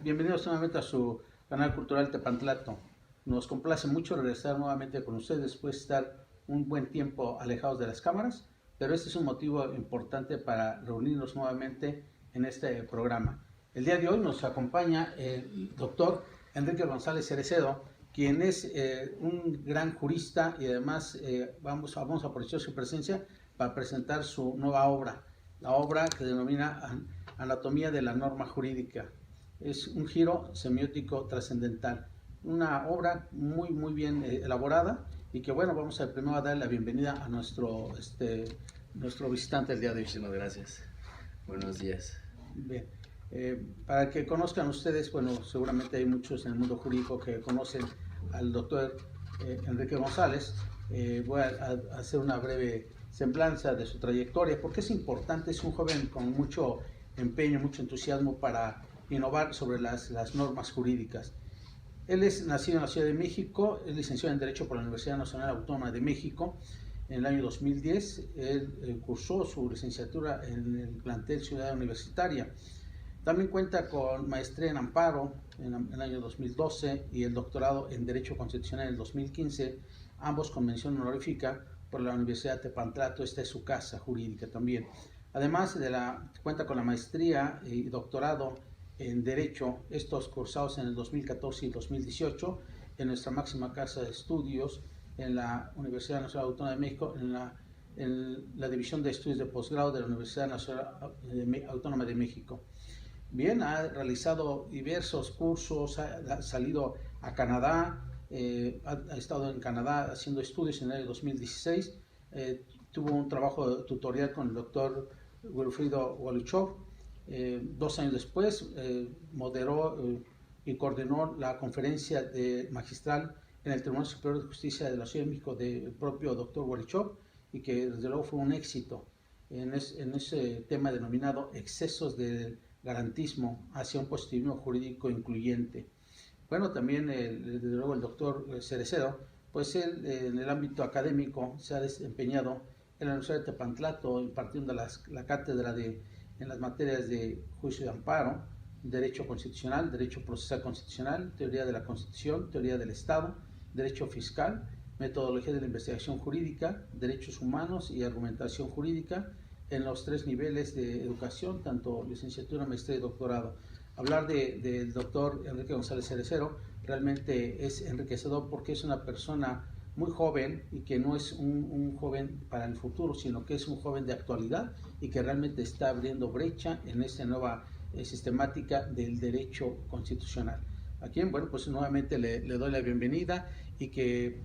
Bienvenidos nuevamente a su canal cultural Tepantlato. Nos complace mucho regresar nuevamente con ustedes después de estar un buen tiempo alejados de las cámaras, pero este es un motivo importante para reunirnos nuevamente en este programa. El día de hoy nos acompaña el doctor Enrique González Cerecedo, quien es un gran jurista y además vamos a aprovechar su presencia para presentar su nueva obra, la obra que denomina Anatomía de la Norma Jurídica. Es un giro semiótico trascendental, una obra muy bien elaborada y que bueno, vamos a primero a dar la bienvenida a nuestro visitante el día de hoy. Muchísimas gracias. Buenos días. Bien. Para que conozcan ustedes, bueno, seguramente hay muchos en el mundo jurídico que conocen al doctor Enrique González. Voy a hacer una breve semblanza de su trayectoria, porque es importante, es un joven con mucho empeño, mucho entusiasmo para innovar sobre las normas jurídicas. Él es nacido en la Ciudad de México, es licenciado en Derecho por la Universidad Nacional Autónoma de México. En el año 2010, él cursó su licenciatura en el plantel Ciudad Universitaria. También cuenta con maestría en Amparo en el año 2012 y el doctorado en Derecho Constitucional en el 2015, ambos con mención honorífica por la Universidad de Tepantlato. Esta es su casa jurídica también. Además cuenta con la maestría y doctorado en Derecho, estos cursados en el 2014 y 2018 en nuestra máxima casa de estudios en la Universidad Nacional Autónoma de México, en la División de Estudios de Posgrado de la Universidad Nacional Autónoma de México. Bien, ha realizado diversos cursos, ha salido a Canadá, ha estado en Canadá haciendo estudios en el año 2016, tuvo un trabajo tutorial con el doctor Wilfrido Woluchov. 2 años después moderó y coordinó la conferencia magistral en el Tribunal Superior de Justicia de la Ciudad de México del propio doctor Woluchov, y que desde luego fue un éxito en ese tema denominado excesos de garantismo hacia un positivismo jurídico incluyente. Bueno, también desde luego el doctor Cerecedo, pues él en el ámbito académico se ha desempeñado en la Universidad de Tepantlato impartiendo la cátedra en las materias de juicio de amparo, derecho constitucional, derecho procesal constitucional, teoría de la Constitución, teoría del Estado, derecho fiscal, metodología de la investigación jurídica, derechos humanos y argumentación jurídica en los 3 niveles de educación, tanto licenciatura, maestría y doctorado. Hablar del doctor Enrique González Cerecedo realmente es enriquecedor porque es una persona muy joven y que no es un joven para el futuro, sino que es un joven de actualidad y que realmente está abriendo brecha en esta nueva sistemática del derecho constitucional. A quien, bueno, pues nuevamente le doy la bienvenida y que,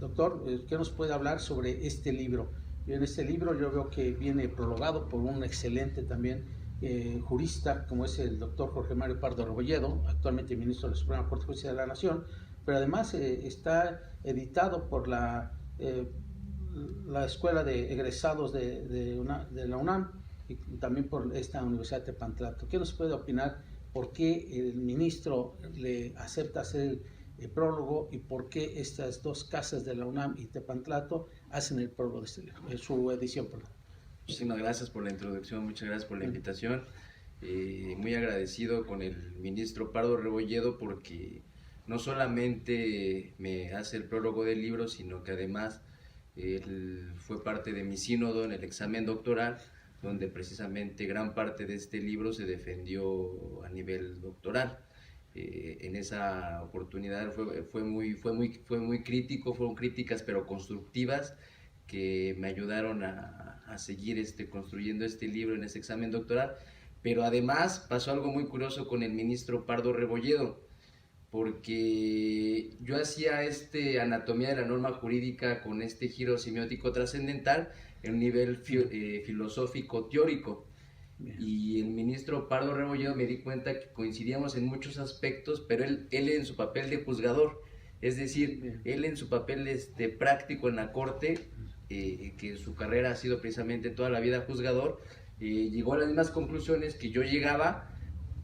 doctor, ¿qué nos puede hablar sobre este libro? En este libro yo veo que viene prologado por un excelente también jurista, como es el doctor Jorge Mario Pardo Rebolledo, actualmente ministro de la Suprema Corte de Justicia de la Nación, pero además está editado por la Escuela de Egresados de la UNAM y también por esta Universidad de Tepantlato. ¿Qué nos puede opinar? ¿Por qué el ministro le acepta hacer el prólogo y por qué estas 2 casas de la UNAM y Tepantlato hacen el prólogo de este libro, su edición? Perdón. Muchísimas gracias por la introducción, muchas gracias por la invitación. Muy agradecido con el ministro Pardo Rebolledo porque no solamente me hace el prólogo del libro, sino que además él fue parte de mi sínodo en el examen doctoral, donde precisamente gran parte de este libro se defendió a nivel doctoral. En esa oportunidad fue muy crítico, fueron críticas pero constructivas que me ayudaron a seguir construyendo este libro en ese examen doctoral. Pero además pasó algo muy curioso con el ministro Pardo Rebolledo, porque yo hacía anatomía de la norma jurídica con este giro semiótico trascendental en un nivel filosófico teórico. Bien. Y el ministro Pardo Rebolledo me di cuenta que coincidíamos en muchos aspectos, pero él en su papel de juzgador, es decir, bien, él en su papel práctico en la corte, que su carrera ha sido precisamente toda la vida juzgador, llegó a las mismas conclusiones que yo llegaba,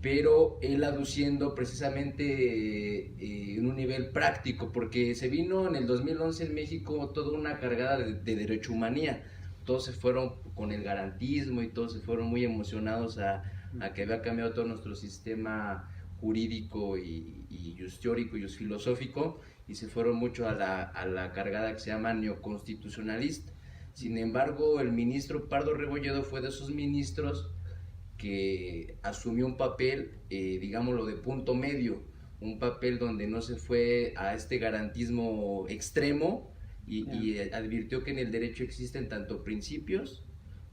pero él aduciendo precisamente en un nivel práctico, porque se vino en el 2011 en México toda una cargada de derechohumanía. Todos se fueron con el garantismo y todos se fueron muy emocionados a que había cambiado todo nuestro sistema jurídico y jus teórico y jus filosófico, y se fueron mucho a la cargada que se llama neoconstitucionalista. Sin embargo, el ministro Pardo Rebolledo fue de esos ministros que asumió un papel, digámoslo, de punto medio, un papel donde no se fue a este garantismo extremo y advirtió que en el derecho existen tanto principios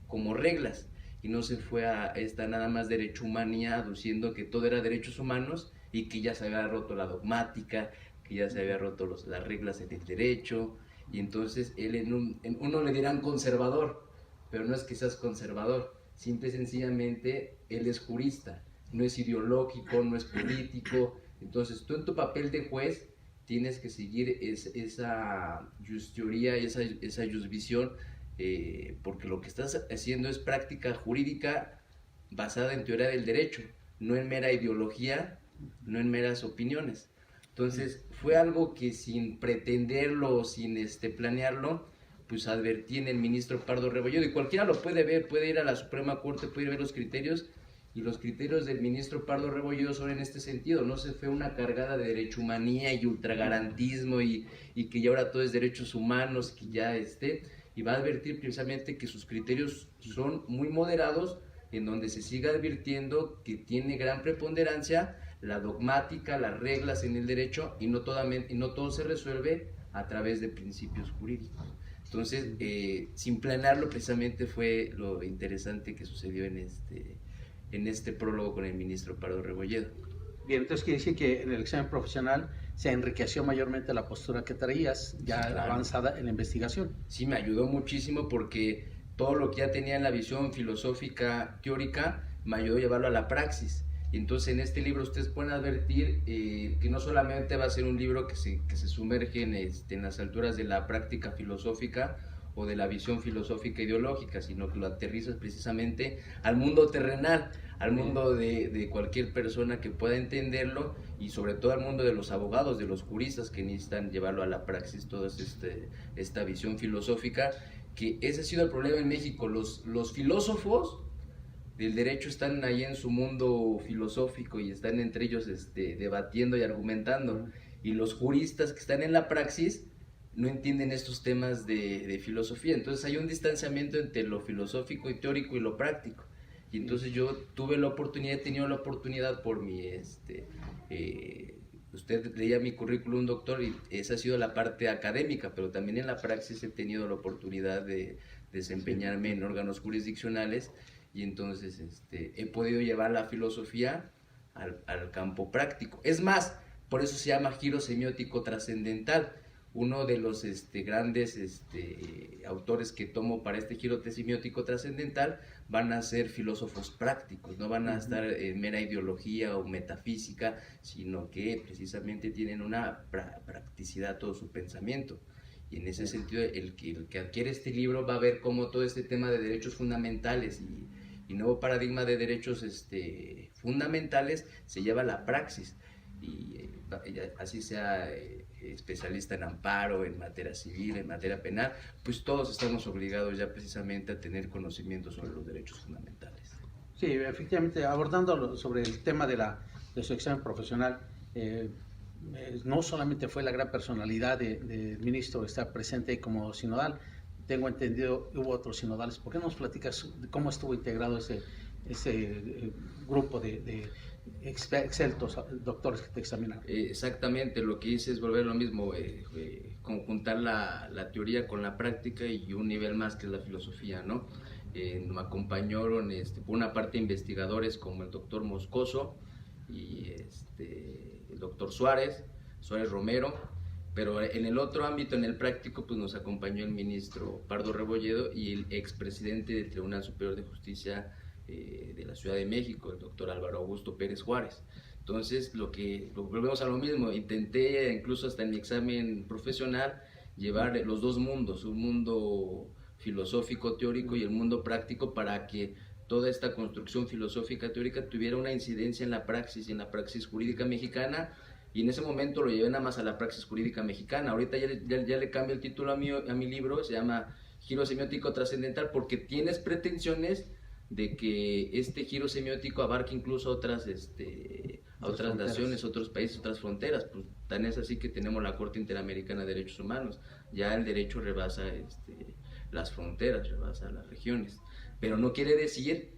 como reglas, y no se fue a esta nada más derecho humanía, aduciendo que todo era derechos humanos y que ya se había roto la dogmática, que ya se había roto las reglas en el derecho. Y entonces él uno le dirán conservador, pero no es que seas conservador, simple y sencillamente él es jurista, no es ideológico, no es político. Entonces tú en tu papel de juez tienes que seguir esa justeoría, esa jusvisión, porque lo que estás haciendo es práctica jurídica basada en teoría del derecho, no en mera ideología, no en meras opiniones. Entonces fue algo que sin pretenderlo, sin planearlo, pues advertí en el ministro Pardo Rebolledo, y cualquiera lo puede ver, puede ir a la Suprema Corte, puede ir a ver los criterios, y los criterios del ministro Pardo Rebolledo son en este sentido. No se fue una cargada de derechohumanía y ultragarantismo y que ya ahora todo es derechos humanos, que ya y va a advertir precisamente que sus criterios son muy moderados, en donde se sigue advirtiendo que tiene gran preponderancia la dogmática, las reglas en el derecho, y no todo se resuelve a través de principios jurídicos. Entonces, sin planearlo, precisamente fue lo interesante que sucedió en este prólogo con el ministro Pardo Rebolledo. Bien, entonces quiere decir que en el examen profesional se enriqueció mayormente la postura que traías, ya claro, avanzada en la investigación. Sí, me ayudó muchísimo, porque todo lo que ya tenía en la visión filosófica teórica me ayudó a llevarlo a la praxis. Y entonces en este libro ustedes pueden advertir que no solamente va a ser un libro que se sumerge en las alturas de la práctica filosófica o de la visión filosófica ideológica, sino que lo aterrizas precisamente al mundo terrenal, al mundo de cualquier persona que pueda entenderlo, y sobre todo al mundo de los abogados, de los juristas que necesitan llevarlo a la praxis, toda esta visión filosófica, que ese ha sido el problema en México. Los filósofos del derecho están ahí en su mundo filosófico y están entre ellos debatiendo y argumentando, y los juristas que están en la praxis no entienden estos temas de filosofía. Entonces hay un distanciamiento entre lo filosófico y teórico y lo práctico, y entonces yo he tenido la oportunidad por mi usted leía mi currículum, doctor, y esa ha sido la parte académica, pero también en la praxis he tenido la oportunidad de desempeñarme en órganos jurisdiccionales, y entonces he podido llevar la filosofía al campo práctico. Es más, por eso se llama giro semiótico trascendental. Uno de los grandes autores que tomo para este giro semiótico trascendental van a ser filósofos prácticos, no van a estar en mera ideología o metafísica, sino que precisamente tienen una practicidad todo su pensamiento. Y en ese sentido, el que adquiere este libro va a ver cómo todo este tema de derechos fundamentales y nuevo paradigma de derechos fundamentales se lleva a la praxis. Y así sea especialista en amparo, en materia civil, en materia penal, pues todos estamos obligados ya precisamente a tener conocimiento sobre los derechos fundamentales. Sí, efectivamente, abordando sobre el tema de su examen profesional, no solamente fue la gran personalidad del ministro estar presente como sinodal, tengo entendido hubo otros sinodales. ¿Por qué nos platicas cómo estuvo integrado ese grupo de exceltos doctores que te examinaron? Exactamente, lo que hice es volver lo mismo, conjuntar la teoría con la práctica y un nivel más que es la filosofía, ¿no? Me acompañaron por una parte investigadores como el doctor Moscoso y el doctor Suárez Romero, pero en el otro ámbito, en el práctico, pues nos acompañó el ministro Pardo Rebolledo y el expresidente del Tribunal Superior de Justicia de la Ciudad de México, el doctor Álvaro Augusto Pérez Juárez. Entonces, volvemos a lo mismo, intenté incluso hasta en mi examen profesional llevar los dos mundos, un mundo filosófico teórico y el mundo práctico, para que toda esta construcción filosófica teórica tuviera una incidencia en la praxis jurídica mexicana. Y en ese momento lo llevé nada más a la praxis jurídica mexicana. Ahorita ya le cambio el título a mi libro, se llama Giro Semiótico Trascendental, porque tienes pretensiones de que este giro semiótico abarque incluso otras a otras naciones, otros países, otras fronteras. Pues tan es así que tenemos la Corte Interamericana de Derechos Humanos. Ya el derecho rebasa las fronteras, rebasa las regiones. Pero no quiere decir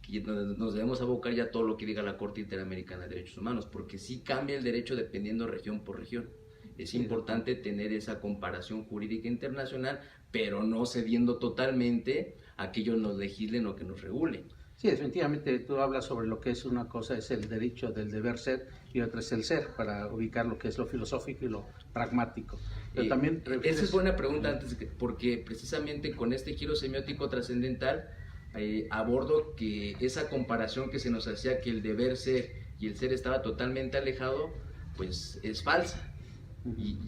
que nos debemos abocar ya a todo lo que diga la Corte Interamericana de Derechos Humanos, porque sí cambia el derecho dependiendo región por región. Es importante tener esa comparación jurídica internacional, pero no cediendo totalmente a que ellos nos legislen o que nos regulen. Sí, definitivamente tú hablas sobre lo que es una cosa es el derecho del deber ser y otra es el ser, para ubicar lo que es lo filosófico y lo pragmático. Pero también esa es buena pregunta antes, porque precisamente con este giro semiótico trascendental abordo que esa comparación que se nos hacía que el deber ser y el ser estaba totalmente alejado, pues es falsa. Y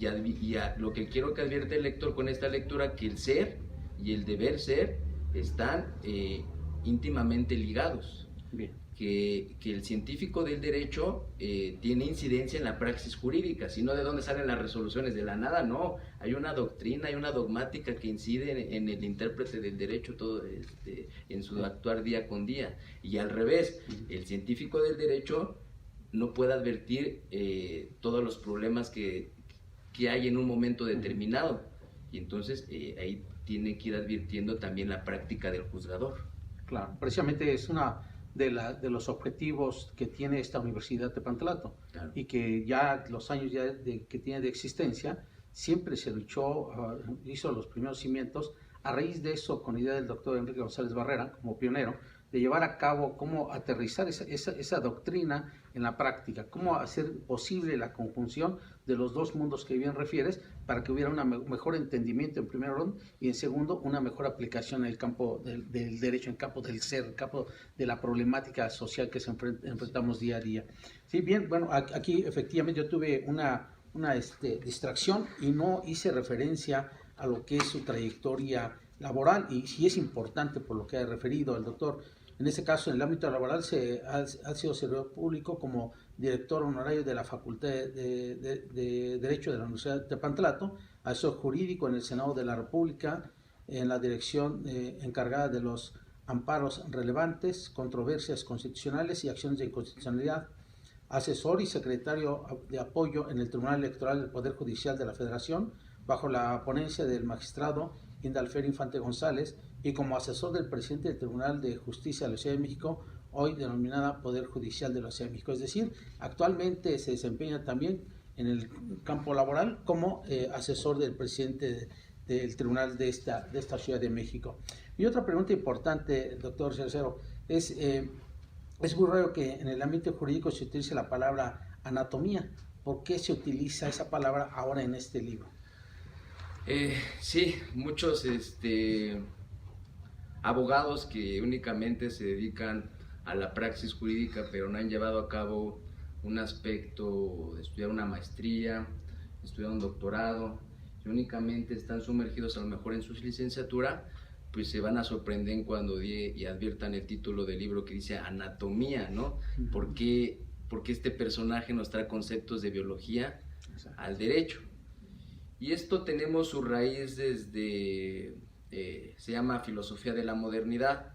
lo que quiero que advierte el lector con esta lectura, que el ser y el deber ser están íntimamente ligados. Bien. Que el científico del derecho tiene incidencia en la praxis jurídica, sino de dónde salen las resoluciones, de la nada, no. Hay una doctrina, hay una dogmática que incide en el intérprete del derecho todo en su actuar día con día. Y al revés, el científico del derecho no puede advertir todos los problemas que hay en un momento determinado, y entonces ahí tiene que ir advirtiendo también la práctica del juzgador. Claro, precisamente es una de los objetivos que tiene esta Universidad de Tepantlato, claro. Y que ya los años que tiene de existencia, siempre se luchó, hizo los primeros cimientos, a raíz de eso, con idea del doctor Enrique González Barrera, como pionero, de llevar a cabo cómo aterrizar esa doctrina en la práctica, cómo hacer posible la conjunción de los dos mundos que bien refieres, para que hubiera un mejor entendimiento en primer orden y en segundo una mejor aplicación en el campo del derecho, en el campo del ser, en el campo de la problemática social que enfrentamos día a día. Sí, bien, bueno, aquí efectivamente yo tuve una distracción y no hice referencia a lo que es su trayectoria laboral, y sí es importante por lo que ha referido el doctor. En este caso, en el ámbito laboral, ha sido servidor público como director honorario de la Facultad de Derecho de la Universidad de Tepantlato, asesor jurídico en el Senado de la República, en la dirección encargada de los amparos relevantes, controversias constitucionales y acciones de inconstitucionalidad, asesor y secretario de apoyo en el Tribunal Electoral del Poder Judicial de la Federación, bajo la ponencia del magistrado Indalfer Infante González, y como asesor del presidente del Tribunal de Justicia de la Ciudad de México, hoy denominada Poder Judicial de la Ciudad de México. Es decir, actualmente se desempeña también en el campo laboral como asesor del presidente del Tribunal de esta Ciudad de México. Y otra pregunta importante, doctor Cercero, es muy raro que en el ámbito jurídico se utilice la palabra anatomía. ¿Por qué se utiliza esa palabra ahora en este libro? Sí, muchos abogados que únicamente se dedican a la praxis jurídica, pero no han llevado a cabo un aspecto de estudiar una maestría, estudiar un doctorado, y únicamente están sumergidos a lo mejor en su licenciatura, pues se van a sorprender cuando y adviertan el título del libro que dice anatomía, ¿no? ¿Por qué este personaje nos trae conceptos de biología al derecho? Y esto tenemos su raíz desde, se llama filosofía de la modernidad.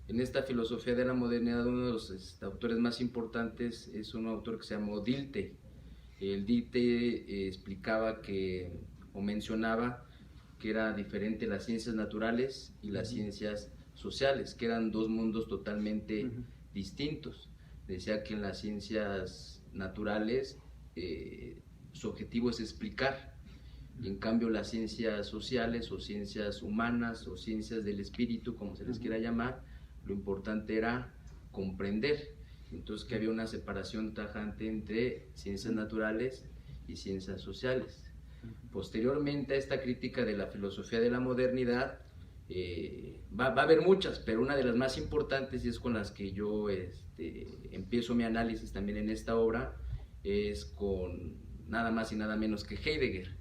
En esta filosofía de la modernidad, uno de los autores más importantes es un autor que se llamó Dilthey. El Dilthey explicaba o mencionaba que era diferente las ciencias naturales y las ciencias sociales, que eran dos mundos totalmente distintos. Decía que en las ciencias naturales su objetivo es explicar, y en cambio las ciencias sociales o ciencias humanas o ciencias del espíritu, como se les quiera llamar, lo importante era comprender. Entonces que había una separación tajante entre ciencias naturales y ciencias sociales. Posteriormente a esta crítica de la filosofía de la modernidad, va a haber muchas, pero una de las más importantes, y es con las que yo empiezo mi análisis también en esta obra, es con nada más y nada menos que Heidegger.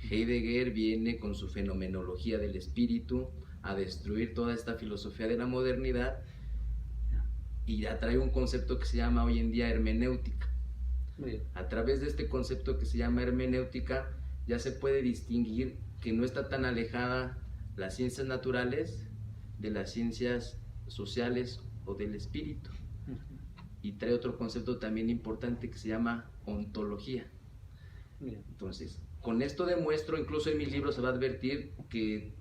Heidegger viene con su fenomenología del espíritu a destruir toda esta filosofía de la modernidad y atrae un concepto que se llama hoy en día hermenéutica. A través de este concepto que se llama hermenéutica ya se puede distinguir que no está tan alejada las ciencias naturales de las ciencias sociales o del espíritu. y trae otro concepto también importante que se llama ontología. Bien. Entonces, con esto demuestro, incluso en mi libro se va a advertir que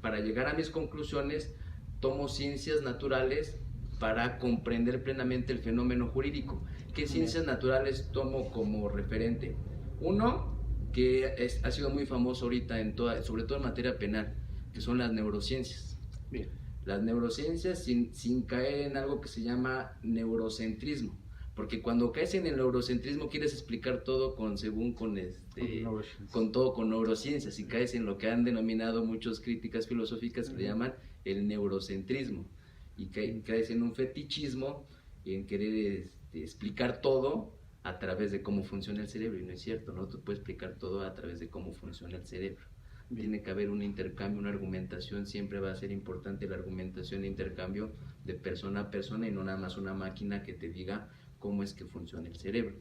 para llegar a mis conclusiones tomo ciencias naturales para comprender plenamente el fenómeno jurídico. ¿Qué ciencias naturales tomo como referente? Uno, que ha sido muy famoso ahorita, sobre todo en materia penal, que son las neurociencias. Bien. Las neurociencias sin caer en algo que se llama neurocentrismo, porque cuando caes en el neurocentrismo quieres explicar todo con neurociencias, y caes en lo que han denominado muchas críticas filosóficas que le llaman el neurocentrismo, y caes en un fetichismo en querer explicar todo a través de cómo funciona el cerebro, y no es cierto, no te puede explicar todo a través de cómo funciona el cerebro. Bien. Tiene que haber un intercambio, una argumentación, siempre va a ser importante la argumentación e intercambio de persona a persona, y no nada más una máquina que te diga cómo es que funciona el cerebro.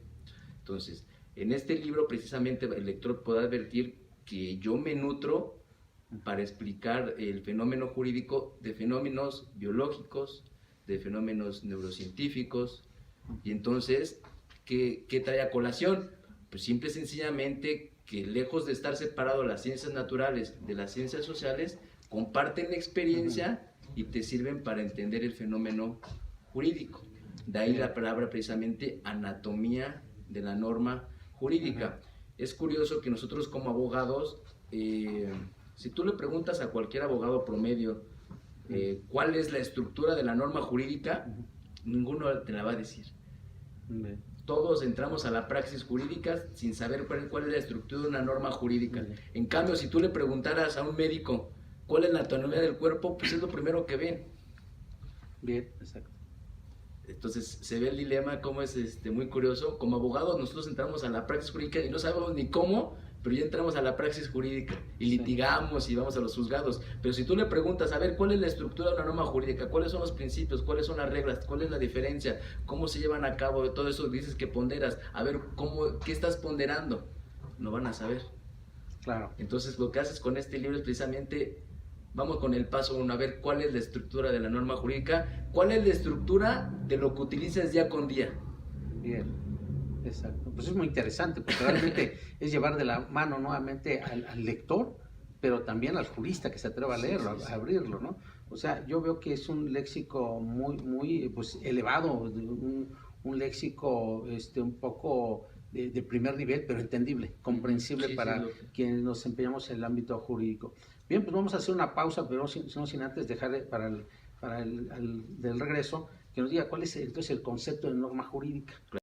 Entonces, en este libro precisamente el lector puede advertir que yo me nutro para explicar el fenómeno jurídico de fenómenos biológicos, de fenómenos neurocientíficos, y entonces, ¿qué trae a colación? Pues simple y sencillamente que lejos de estar separado las ciencias naturales de las ciencias sociales, comparten experiencia y te sirven para entender el fenómeno jurídico. De ahí la palabra precisamente anatomía de la norma jurídica. Es curioso que nosotros como abogados, si tú le preguntas a cualquier abogado promedio cuál es la estructura de la norma jurídica, ninguno te la va a decir. Todos entramos a la praxis jurídica sin saber cuál es la estructura de una norma jurídica. En cambio, si tú le preguntaras a un médico cuál es la anatomía del cuerpo, pues es lo primero que ven. Bien, exacto. Entonces se ve el dilema, como es muy curioso. Como abogados nosotros entramos a la praxis jurídica y no sabemos ni cómo, pero ya entramos a la praxis jurídica y litigamos y vamos a los juzgados. Pero si tú le preguntas, a ver, ¿cuál es la estructura de una norma jurídica? ¿Cuáles son los principios? ¿Cuáles son las reglas? ¿Cuál es la diferencia? ¿Cómo se llevan a cabo? Todo eso dices que ponderas. A ver, ¿qué estás ponderando? No van a saber. Claro. Entonces lo que haces con este libro es precisamente, vamos con el paso 1, a ver cuál es la estructura de la norma jurídica, cuál es la estructura de lo que utilizas día con día. Bien. Exacto, pues es muy interesante porque realmente es llevar de la mano nuevamente al lector, pero también al jurista que se atreva a leerlo, a abrirlo, ¿no? O sea, yo veo que es un léxico muy pues elevado, un léxico un poco de primer nivel, pero entendible, comprensible para quienes nos empeñamos en el ámbito jurídico. Bien, pues vamos a hacer una pausa, pero no sin antes dejar para el del regreso que nos diga cuál es entonces el concepto de norma jurídica. Claro.